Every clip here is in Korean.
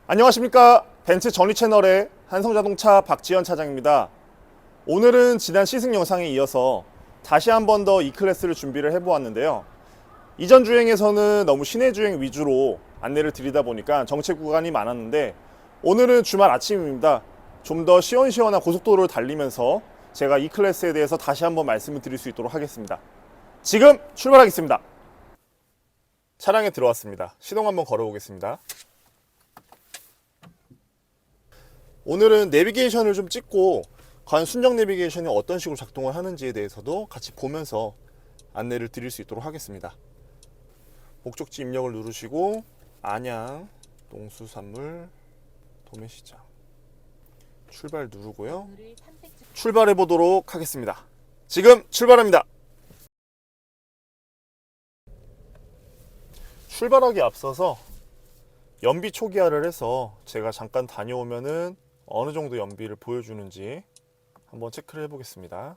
안녕하십니까. 벤츠 전리 채널의 한성자동차 박지현 차장입니다. 오늘은 지난 시승 영상에 이어서 다시 한 번 더 E클래스를 준비를 해보았는데요. 이전 주행에서는 너무 시내 주행 위주로 안내를 드리다 보니까 정체 구간이 많았는데, 오늘은 주말 아침입니다. 좀 더 시원시원한 고속도로를 달리면서 제가 E클래스에 대해서 다시 한번 말씀을 드릴 수 있도록 하겠습니다. 지금 출발하겠습니다. 차량에 들어왔습니다. 시동 한번 걸어보겠습니다. 오늘은 내비게이션을 좀 찍고 과연 순정 내비게이션이 어떤 식으로 작동을 하는지에 대해서도 같이 보면서 안내를 드릴 수 있도록 하겠습니다. 목적지 입력을 누르시고 안양, 농수산물, 도매시장 출발 누르고요. 출발해 보도록 하겠습니다. 지금 출발합니다. 출발하기 앞서서 연비 초기화를 해서 제가 잠깐 다녀오면은 어느 정도 연비를 보여주는지 한번 체크를 해보겠습니다.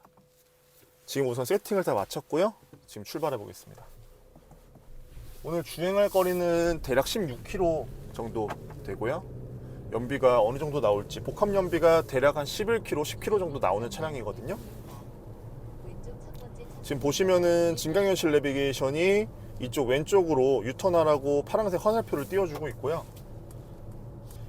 지금 우선 세팅을 다 마쳤고요. 지금 출발해 보겠습니다. 오늘 주행할 거리는 대략 16km 정도 되고요. 연비가 어느 정도 나올지, 복합 연비가 대략 한 11km, 10km 정도 나오는 차량이거든요. 지금 보시면은 진강현실 내비게이션이 이쪽 왼쪽으로 유턴하라고 파란색 화살표를 띄워주고 있고요.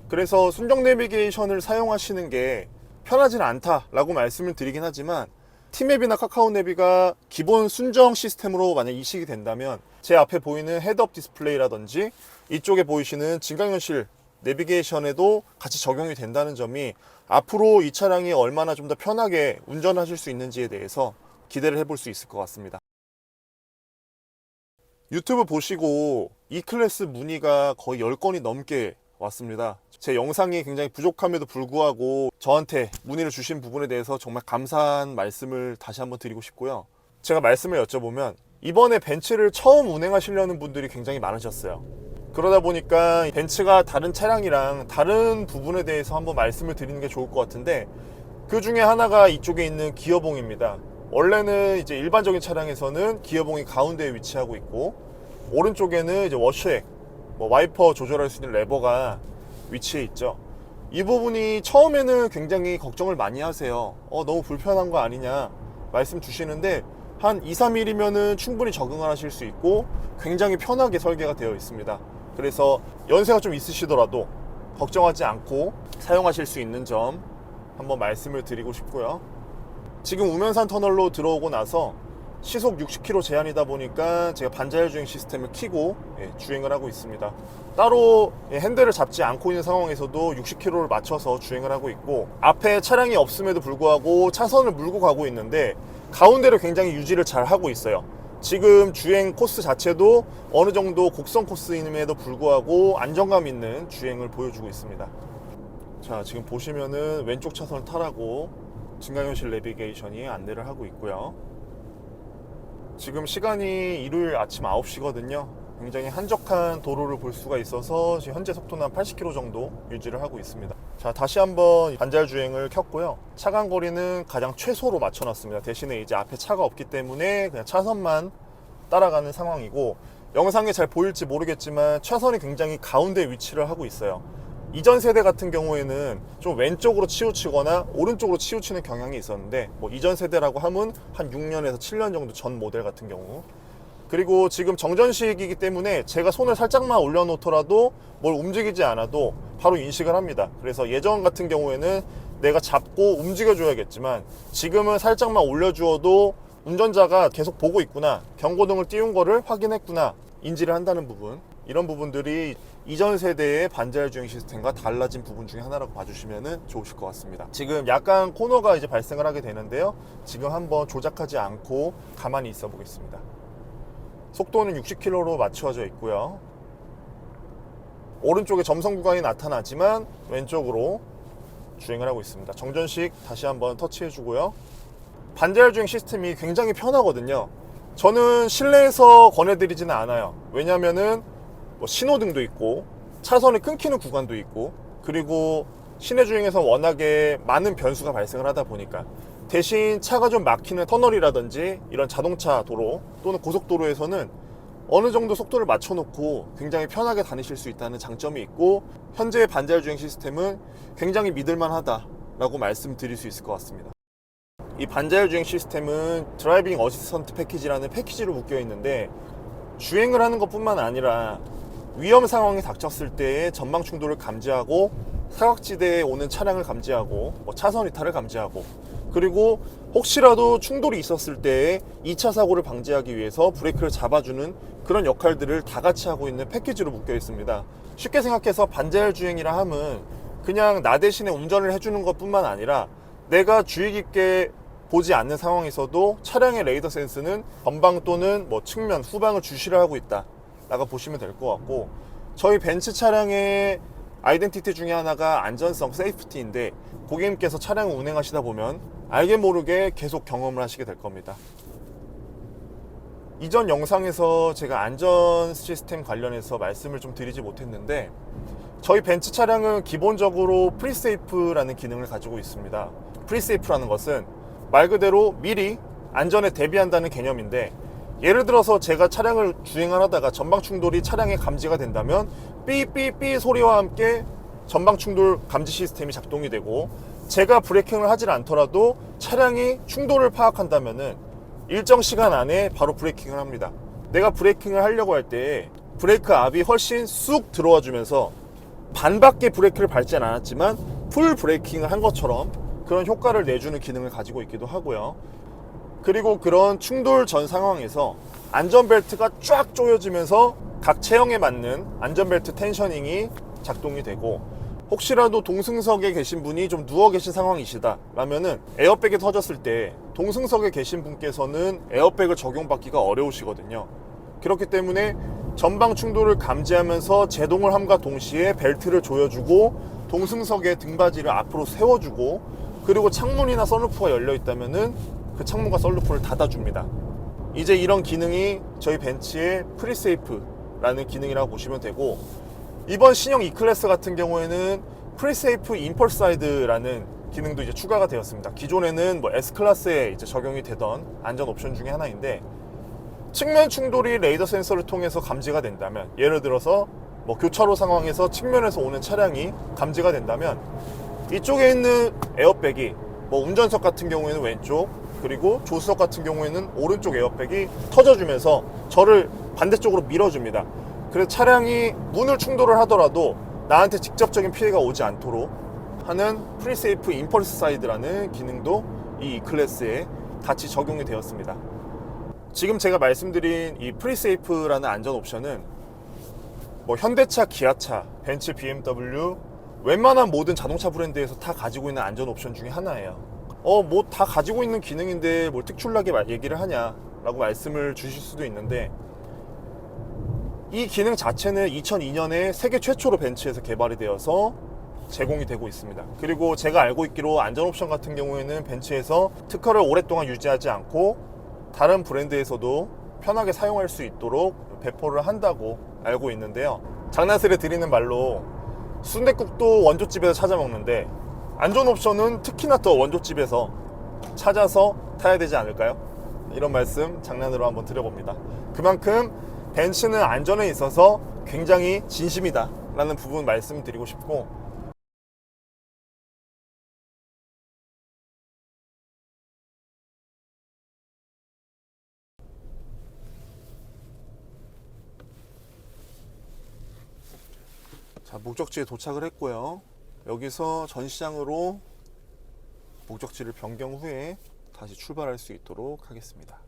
그래서 순정 내비게이션을 사용하시는 게 편하진 않다라고 말씀을 드리긴 하지만, T맵이나 카카오 내비가 기본 순정 시스템으로 만약 이식이 된다면 제 앞에 보이는 헤드업 디스플레이라든지 이쪽에 보이시는 진강현실 내비게이션에도 같이 적용이 된다는 점이 앞으로 이 차량이 얼마나 좀 더 편하게 운전하실 수 있는지에 대해서 기대를 해볼 수 있을 것 같습니다. 유튜브 보시고 E클래스 문의가 거의 10건이 넘게 왔습니다. 제 영상이 굉장히 부족함에도 불구하고 저한테 문의를 주신 부분에 대해서 정말 감사한 말씀을 다시 한번 드리고 싶고요. 제가 말씀을 여쭤보면 이번에 벤츠를 처음 운행하시려는 분들이 굉장히 많으셨어요. 그러다 보니까 벤츠가 다른 차량이랑 다른 부분에 대해서 한번 말씀을 드리는 게 좋을 것 같은데, 그 중에 하나가 이쪽에 있는 기어봉입니다. 원래는 이제 일반적인 차량에서는 기어봉이 가운데에 위치하고 있고, 오른쪽에는 이제 워셔액, 와이퍼 조절할 수 있는 레버가 위치해 있죠. 이 부분이 처음에는 굉장히 걱정을 많이 하세요. 너무 불편한 거 아니냐 말씀 주시는데, 한 2-3일이면은 충분히 적응을 하실 수 있고 굉장히 편하게 설계가 되어 있습니다. 그래서 연세가 좀 있으시더라도 걱정하지 않고 사용하실 수 있는 점 한번 말씀을 드리고 싶고요. 지금 우면산 터널로 들어오고 나서 시속 60km 제한이다 보니까 제가 반자율 주행 시스템을 켜고 주행을 하고 있습니다. 따로 핸들을 잡지 않고 있는 상황에서도 60km를 맞춰서 주행을 하고 있고, 앞에 차량이 없음에도 불구하고 차선을 물고 가고 있는데 가운데를 굉장히 유지를 잘 하고 있어요. 지금 주행 코스 자체도 어느 정도 곡선 코스임에도 불구하고 안정감 있는 주행을 보여주고 있습니다. 자, 지금 보시면은 왼쪽 차선을 타라고 진강현실 내비게이션이 안내를 하고 있고요. 지금 시간이 일요일 아침 9시거든요. 굉장히 한적한 도로를 볼 수가 있어서 지금 현재 속도는 한 80km 정도 유지를 하고 있습니다. 자, 다시 한번 반자율 주행을 켰고요. 차간 거리는 가장 최소로 맞춰놨습니다. 대신에 이제 앞에 차가 없기 때문에 그냥 차선만 따라가는 상황이고, 영상에 잘 보일지 모르겠지만 차선이 굉장히 가운데 위치를 하고 있어요. 이전 세대 같은 경우에는 좀 왼쪽으로 치우치거나 오른쪽으로 치우치는 경향이 있었는데, 이전 세대라고 하면 한 6년에서 7년 정도 전 모델 같은 경우, 그리고 지금 정전식이기 때문에 제가 손을 살짝만 올려놓더라도 뭘 움직이지 않아도 바로 인식을 합니다. 그래서 예전 같은 경우에는 내가 잡고 움직여줘야겠지만 지금은 살짝만 올려주어도 운전자가 계속 보고 있구나, 경고등을 띄운 거를 확인했구나 인지를 한다는 부분, 이런 부분들이 이전 세대의 반자율 주행 시스템과 달라진 부분 중에 하나라고 봐주시면 좋으실 것 같습니다. 지금 약간 코너가 이제 발생을 하게 되는데요. 지금 한번 조작하지 않고 가만히 있어 보겠습니다. 속도는 60km로 맞춰져 있고요. 오른쪽에 점선 구간이 나타나지만 왼쪽으로 주행을 하고 있습니다. 정전식 다시 한번 터치해 주고요. 반자율 주행 시스템이 굉장히 편하거든요. 저는 실내에서 권해드리지는 않아요. 왜냐면은 신호등도 있고 차선이 끊기는 구간도 있고, 그리고 시내 주행에서 워낙에 많은 변수가 발생을 하다 보니까 대신 차가 좀 막히는 터널이라든지 이런 자동차 도로 또는 고속도로에서는 어느 정도 속도를 맞춰놓고 굉장히 편하게 다니실 수 있다는 장점이 있고, 현재의 반자율 주행 시스템은 굉장히 믿을만하다라고 말씀드릴 수 있을 것 같습니다. 이 반자율 주행 시스템은 드라이빙 어시스턴트 패키지라는 패키지로 묶여 있는데, 주행을 하는 것뿐만 아니라 위험 상황이 닥쳤을 때의 전방 충돌을 감지하고, 사각지대에 오는 차량을 감지하고, 차선 이탈을 감지하고, 그리고 혹시라도 충돌이 있었을 때에 2차 사고를 방지하기 위해서 브레이크를 잡아주는 그런 역할들을 다 같이 하고 있는 패키지로 묶여 있습니다. 쉽게 생각해서 반자율 주행이라 함은 그냥 나 대신에 운전을 해주는 것뿐만 아니라, 내가 주의 깊게 보지 않는 상황에서도 차량의 레이더 센스는 전방 또는 측면, 후방을 주시를 하고 있다 라고 보시면 될 것 같고, 저희 벤츠 차량의 아이덴티티 중에 하나가 안전성, 세이프티인데, 고객님께서 차량을 운행하시다 보면 알게 모르게 계속 경험을 하시게 될 겁니다. 이전 영상에서 제가 안전 시스템 관련해서 말씀을 좀 드리지 못했는데, 저희 벤츠 차량은 기본적으로 프리세이프라는 기능을 가지고 있습니다. 프리세이프라는 것은 말 그대로 미리 안전에 대비한다는 개념인데, 예를 들어서 제가 차량을 주행을 하다가 전방 충돌이 차량에 감지가 된다면 삐삐삐 소리와 함께 전방 충돌 감지 시스템이 작동이 되고, 제가 브레이킹을 하질 않더라도 차량이 충돌을 파악한다면은 일정 시간 안에 바로 브레이킹을 합니다. 내가 브레이킹을 하려고 할 때 브레이크 압이 훨씬 쑥 들어와 주면서 반밖에 브레이크를 밟진 않았지만 풀 브레이킹을 한 것처럼 그런 효과를 내주는 기능을 가지고 있기도 하고요. 그리고 그런 충돌 전 상황에서 안전벨트가 쫙 조여지면서 각 체형에 맞는 안전벨트 텐셔닝이 작동이 되고, 혹시라도 동승석에 계신 분이 좀 누워 계신 상황이시다 라면은 에어백이 터졌을 때 동승석에 계신 분께서는 에어백을 적용받기가 어려우시거든요. 그렇기 때문에 전방 충돌을 감지하면서 제동을 함과 동시에 벨트를 조여주고, 동승석의 등받이를 앞으로 세워주고, 그리고 창문이나 썬루프가 열려 있다면은 그 창문과 썬루프를 닫아줍니다. 이제 이런 기능이 저희 벤츠의 프리세이프라는 기능이라고 보시면 되고, 이번 신형 E클래스 같은 경우에는 프리세이프 임펄사이드라는 기능도 이제 추가가 되었습니다. 기존에는 S클래스에 이제 적용이 되던 안전 옵션 중에 하나인데, 측면 충돌이 레이더 센서를 통해서 감지가 된다면, 예를 들어서 교차로 상황에서 측면에서 오는 차량이 감지가 된다면, 이쪽에 있는 에어백이 운전석 같은 경우에는 왼쪽, 그리고 조수석 같은 경우에는 오른쪽 에어백이 터져주면서 저를 반대쪽으로 밀어줍니다. 그래서 차량이 문을 충돌을 하더라도 나한테 직접적인 피해가 오지 않도록 하는 프리세이프 임펄스 사이드라는 기능도 이 E클래스에 같이 적용이 되었습니다. 지금 제가 말씀드린 이 프리세이프라는 안전 옵션은 현대차, 기아차, 벤츠, BMW 웬만한 모든 자동차 브랜드에서 다 가지고 있는 안전 옵션 중에 하나예요. 다 가지고 있는 기능인데 뭘 특출나게 얘기를 하냐 라고 말씀을 주실 수도 있는데, 이 기능 자체는 2002년에 세계 최초로 벤츠에서 개발이 되어서 제공이 되고 있습니다. 그리고 제가 알고 있기로 안전 옵션 같은 경우에는 벤츠에서 특허를 오랫동안 유지하지 않고 다른 브랜드에서도 편하게 사용할 수 있도록 배포를 한다고 알고 있는데요. 장난스레 드리는 말로 순댓국도 원조집에서 찾아 먹는데, 안전 옵션은 특히나 더 원조집에서 찾아서 타야 되지 않을까요? 이런 말씀 장난으로 한번 드려봅니다. 그만큼 벤츠는 안전에 있어서 굉장히 진심이다 라는 부분 말씀드리고 싶고, 자, 목적지에 도착을 했고요. 여기서 전시장으로 목적지를 변경 후에 다시 출발할 수 있도록 하겠습니다.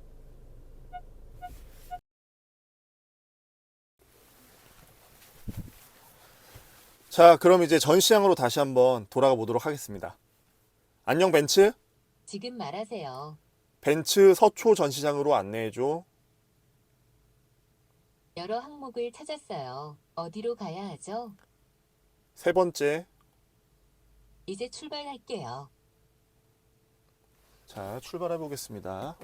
자, 그럼 이제 전시장으로 다시 한번 돌아가 보도록 하겠습니다. 안녕 벤츠? 지금 말하세요. 벤츠 서초 전시장으로 안내해줘. 여러 항목을 찾았어요. 어디로 가야 하죠? 세 번째. 이제 출발할게요. 자, 출발해 보겠습니다.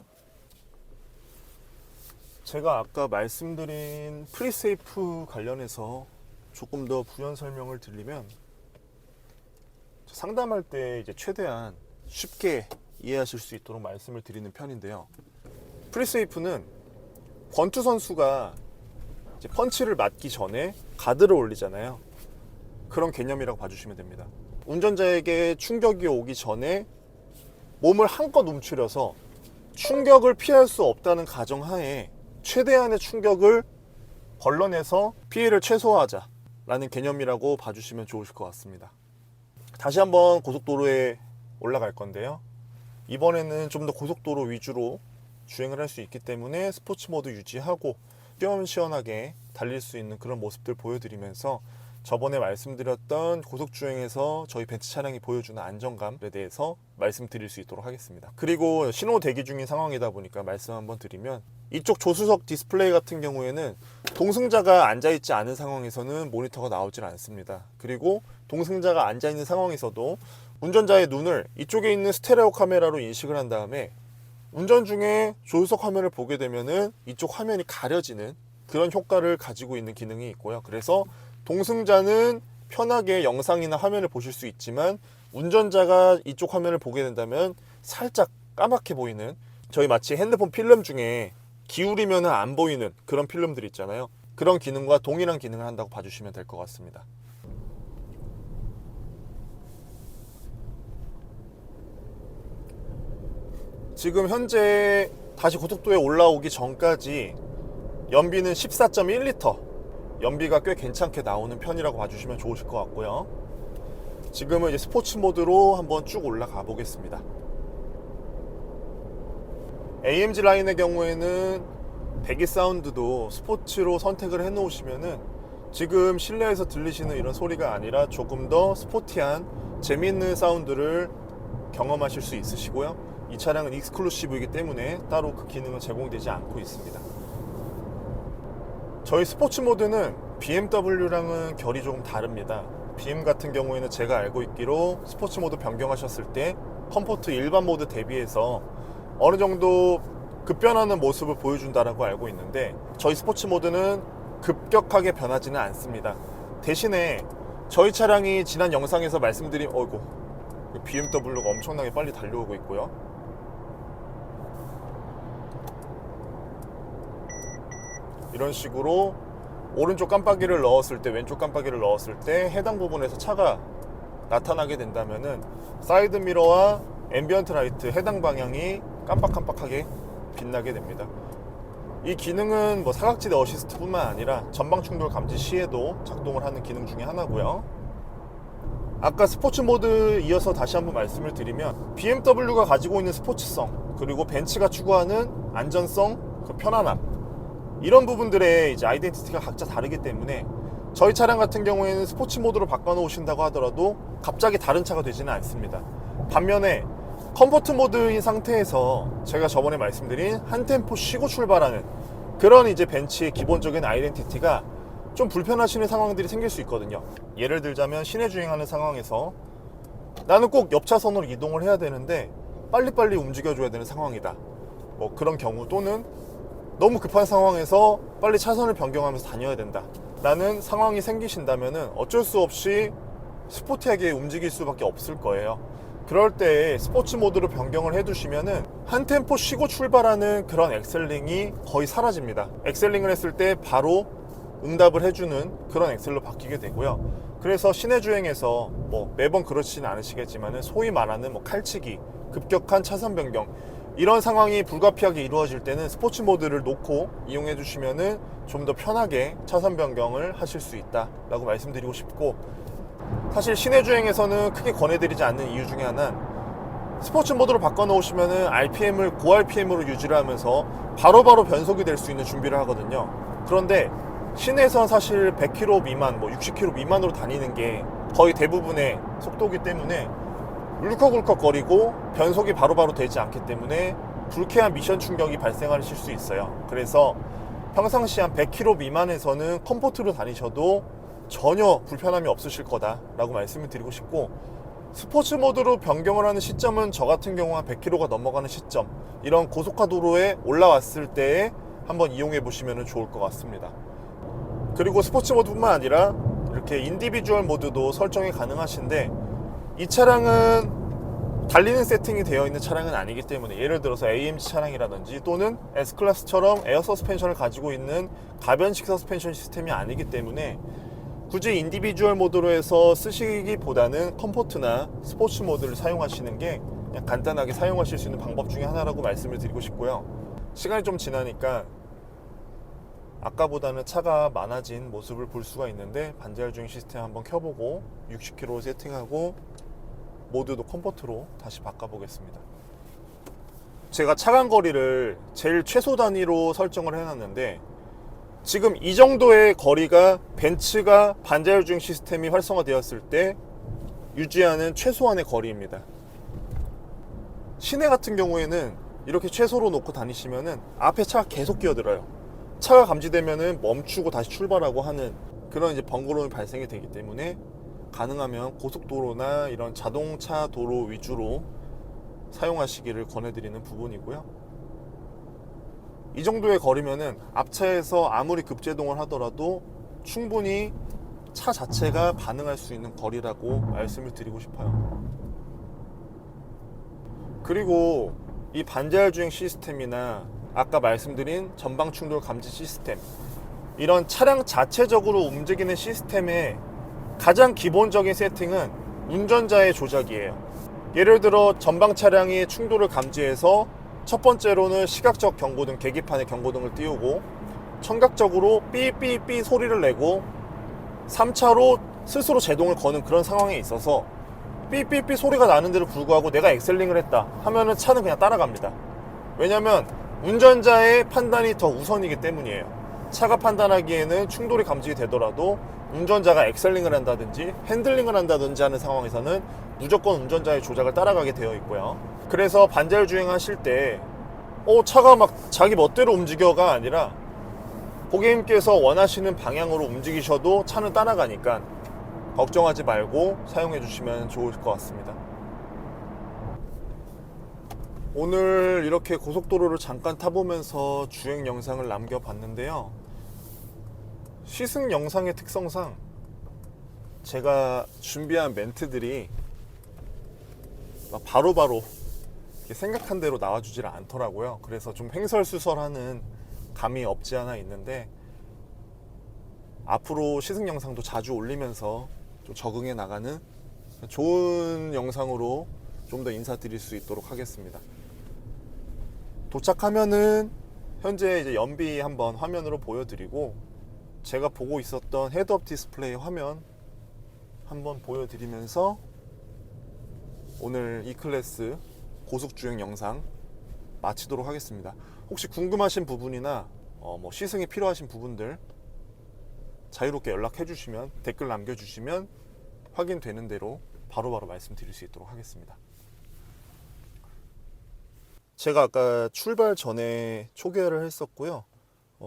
제가 아까 말씀드린 프리세이프 관련해서 조금 더 부연 설명을 드리면, 상담할 때 이제 최대한 쉽게 이해하실 수 있도록 말씀을 드리는 편인데요. 프리세이프는 권투 선수가 이제 펀치를 맞기 전에 가드를 올리잖아요. 그런 개념이라고 봐주시면 됩니다. 운전자에게 충격이 오기 전에 몸을 한껏 움츠려서 충격을 피할 수 없다는 가정하에 최대한의 충격을 걸러내서 피해를 최소화하자라는 개념이라고 봐주시면 좋으실 것 같습니다. 다시 한번 고속도로에 올라갈 건데요. 이번에는 좀 더 고속도로 위주로 주행을 할 수 있기 때문에 스포츠 모드 유지하고 시원시원하게 달릴 수 있는 그런 모습들 보여드리면서 저번에 말씀드렸던 고속주행에서 저희 벤츠 차량이 보여주는 안정감에 대해서 말씀드릴 수 있도록 하겠습니다. 그리고 신호 대기 중인 상황이다 보니까 말씀 한번 드리면, 이쪽 조수석 디스플레이 같은 경우에는 동승자가 앉아있지 않은 상황에서는 모니터가 나오질 않습니다. 그리고 동승자가 앉아있는 상황에서도 운전자의 눈을 이쪽에 있는 스테레오 카메라로 인식을 한 다음에 운전 중에 조수석 화면을 보게 되면은 이쪽 화면이 가려지는 그런 효과를 가지고 있는 기능이 있고요. 그래서 동승자는 편하게 영상이나 화면을 보실 수 있지만 운전자가 이쪽 화면을 보게 된다면 살짝 까맣게 보이는, 저희 마치 핸드폰 필름 중에 기울이면 안 보이는 그런 필름들 있잖아요. 그런 기능과 동일한 기능을 한다고 봐주시면 될 것 같습니다. 지금 현재 다시 고속도로에 올라오기 전까지 연비는 14.1리터, 연비가 꽤 괜찮게 나오는 편이라고 봐주시면 좋으실 것 같고요. 지금은 이제 스포츠 모드로 한번 쭉 올라가 보겠습니다. AMG 라인의 경우에는 배기 사운드도 스포츠로 선택을 해 놓으시면은 지금 실내에서 들리시는 이런 소리가 아니라 조금 더 스포티한 재미있는 사운드를 경험하실 수 있으시고요. 이 차량은 익스클루시브이기 때문에 따로 그 기능은 제공되지 않고 있습니다. 저희 스포츠 모드는 BMW랑은 결이 조금 다릅니다. BM 같은 경우에는 제가 알고 있기로 스포츠 모드 변경하셨을 때 컴포트 일반 모드 대비해서 어느 정도 급변하는 모습을 보여준다라고 알고 있는데, 저희 스포츠 모드는 급격하게 변하지는 않습니다. 대신에 저희 차량이 지난 영상에서 말씀드린 BMW가 엄청나게 빨리 달려오고 있고요. 이런 식으로 오른쪽 깜빡이를 넣었을 때, 왼쪽 깜빡이를 넣었을 때 해당 부분에서 차가 나타나게 된다면은 사이드 미러와 앰비언트 라이트 해당 방향이 깜빡깜빡하게 빛나게 됩니다. 이 기능은 사각지대 어시스트뿐만 아니라 전방 충돌 감지 시에도 작동을 하는 기능 중에 하나고요. 아까 스포츠 모드 이어서 다시 한번 말씀을 드리면, BMW가 가지고 있는 스포츠성, 그리고 벤츠가 추구하는 안전성, 그 편안함, 이런 부분들의 이제 아이덴티티가 각자 다르기 때문에 저희 차량 같은 경우에는 스포츠 모드로 바꿔 놓으신다고 하더라도 갑자기 다른 차가 되지는 않습니다. 반면에 컴포트 모드인 상태에서 제가 저번에 말씀드린 한 템포 쉬고 출발하는 그런 이제 벤츠의 기본적인 아이덴티티가 좀 불편하시는 상황들이 생길 수 있거든요. 예를 들자면 시내 주행하는 상황에서 나는 꼭 옆 차선으로 이동을 해야 되는데 빨리빨리 움직여줘야 되는 상황이다, 그런 경우, 또는 너무 급한 상황에서 빨리 차선을 변경하면서 다녀야 된다 라는 상황이 생기신다면 어쩔 수 없이 스포티하게 움직일 수밖에 없을 거예요. 그럴 때 스포츠 모드로 변경을 해두시면은 한 템포 쉬고 출발하는 그런 엑셀링이 거의 사라집니다. 엑셀링을 했을 때 바로 응답을 해주는 그런 엑셀로 바뀌게 되고요. 그래서 시내 주행에서 매번 그렇지는 않으시겠지만 소위 말하는 칼치기, 급격한 차선 변경, 이런 상황이 불가피하게 이루어질 때는 스포츠 모드를 놓고 이용해 주시면은 좀 더 편하게 차선 변경을 하실 수 있다 라고 말씀드리고 싶고, 사실 시내 주행에서는 크게 권해드리지 않는 이유 중에 하나는 스포츠 모드로 바꿔 놓으시면은 RPM을 고 RPM으로 유지를 하면서 바로바로 변속이 될 수 있는 준비를 하거든요. 그런데 시내에서는 사실 100km 미만, 60km 미만으로 다니는 게 거의 대부분의 속도기 때문에 울컥울컥 거리고 변속이 바로바로 되지 않기 때문에 불쾌한 미션 충격이 발생하실 수 있어요. 그래서 평상시 한 100km 미만에서는 컴포트로 다니셔도 전혀 불편함이 없으실 거다라고 말씀을 드리고 싶고, 스포츠 모드로 변경을 하는 시점은 저 같은 경우 한 100km가 넘어가는 시점, 이런 고속화 도로에 올라왔을 때 한번 이용해 보시면 좋을 것 같습니다. 그리고 스포츠 모드뿐만 아니라 이렇게 인디비주얼 모드도 설정이 가능하신데, 이 차량은 달리는 세팅이 되어 있는 차량은 아니기 때문에 예를 들어서 AMG 차량이라든지 또는 S클래스처럼 에어 서스펜션을 가지고 있는 가변식 서스펜션 시스템이 아니기 때문에 굳이 인디비주얼 모드로 해서 쓰시기보다는 컴포트나 스포츠 모드를 사용하시는 게 그냥 간단하게 사용하실 수 있는 방법 중에 하나라고 말씀을 드리고 싶고요. 시간이 좀 지나니까 아까보다는 차가 많아진 모습을 볼 수가 있는데 반자율 주행 시스템 한번 켜보고 60km 세팅하고 모드도 컴포트로 다시 바꿔보겠습니다. 제가 차간 거리를 제일 최소 단위로 설정을 해놨는데 지금 이 정도의 거리가 벤츠가 반자율 주행 시스템이 활성화되었을 때 유지하는 최소한의 거리입니다. 시내 같은 경우에는 이렇게 최소로 놓고 다니시면은 앞에 차가 계속 끼어들어요. 차가 감지되면은 멈추고 다시 출발하고 하는 그런 이제 번거로움이 발생이 되기 때문에 가능하면 고속도로나 이런 자동차 도로 위주로 사용하시기를 권해드리는 부분이고요. 이 정도의 거리면은 앞차에서 아무리 급제동을 하더라도 충분히 차 자체가 반응할 수 있는 거리라고 말씀을 드리고 싶어요. 그리고 이 반자율 주행 시스템이나 아까 말씀드린 전방 충돌 감지 시스템, 이런 차량 자체적으로 움직이는 시스템의 가장 기본적인 세팅은 운전자의 조작이에요. 예를 들어 전방 차량이 충돌을 감지해서 첫 번째로는 시각적 경고등, 계기판에 경고등을 띄우고 청각적으로 삐삐삐 소리를 내고 3차로 스스로 제동을 거는 그런 상황에 있어서 삐삐삐 소리가 나는데도 불구하고 내가 엑셀링을 했다 하면은 차는 그냥 따라갑니다. 왜냐면 운전자의 판단이 더 우선이기 때문이에요. 차가 판단하기에는 충돌이 감지되더라도 운전자가 엑셀링을 한다든지 핸들링을 한다든지 하는 상황에서는 무조건 운전자의 조작을 따라가게 되어 있고요. 그래서 반자율 주행하실 때 차가 막 자기 멋대로 움직여가 아니라 고객님께서 원하시는 방향으로 움직이셔도 차는 따라가니까 걱정하지 말고 사용해 주시면 좋을 것 같습니다. 오늘 이렇게 고속도로를 잠깐 타보면서 주행 영상을 남겨봤는데요. 시승 영상의 특성상 제가 준비한 멘트들이 바로바로 생각한 대로 나와주질 않더라고요. 그래서 좀 횡설수설하는 감이 없지 않아 있는데 앞으로 시승 영상도 자주 올리면서 좀 적응해 나가는 좋은 영상으로 좀 더 인사드릴 수 있도록 하겠습니다. 도착하면은 현재 이제 연비 한번 화면으로 보여드리고 제가 보고 있었던 헤드업 디스플레이 화면 한번 보여드리면서 오늘 E클래스 고속주행 영상 마치도록 하겠습니다. 혹시 궁금하신 부분이나 시승이 필요하신 부분들 자유롭게 연락해 주시면, 댓글 남겨주시면 확인되는 대로 바로바로 말씀드릴 수 있도록 하겠습니다. 제가 아까 출발 전에 초기화를 했었고요.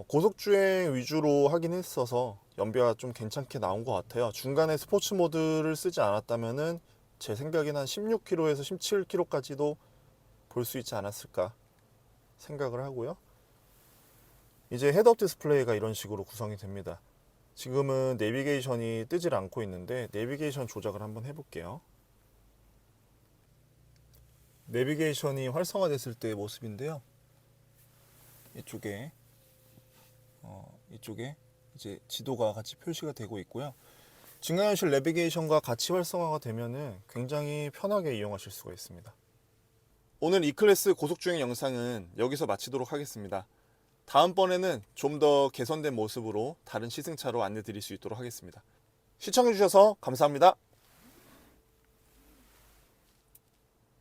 고속주행 위주로 하긴 했어서 연비가 좀 괜찮게 나온 것 같아요. 중간에 스포츠 모드를 쓰지 않았다면은 제 생각엔 한 16km에서 17km까지도 볼 수 있지 않았을까 생각을 하고요. 이제 헤드업 디스플레이가 이런 식으로 구성이 됩니다. 지금은 내비게이션이 뜨질 않고 있는데 내비게이션 조작을 한번 해볼게요. 내비게이션이 활성화됐을 때의 모습인데요. 이쪽에 이제 지도가 같이 표시가 되고 있고요. 증강현실 내비게이션과 같이 활성화가 되면은 굉장히 편하게 이용하실 수가 있습니다. 오늘 E클래스 고속주행 영상은 여기서 마치도록 하겠습니다. 다음번에는 좀 더 개선된 모습으로 다른 시승차로 안내 드릴 수 있도록 하겠습니다. 시청해주셔서 감사합니다.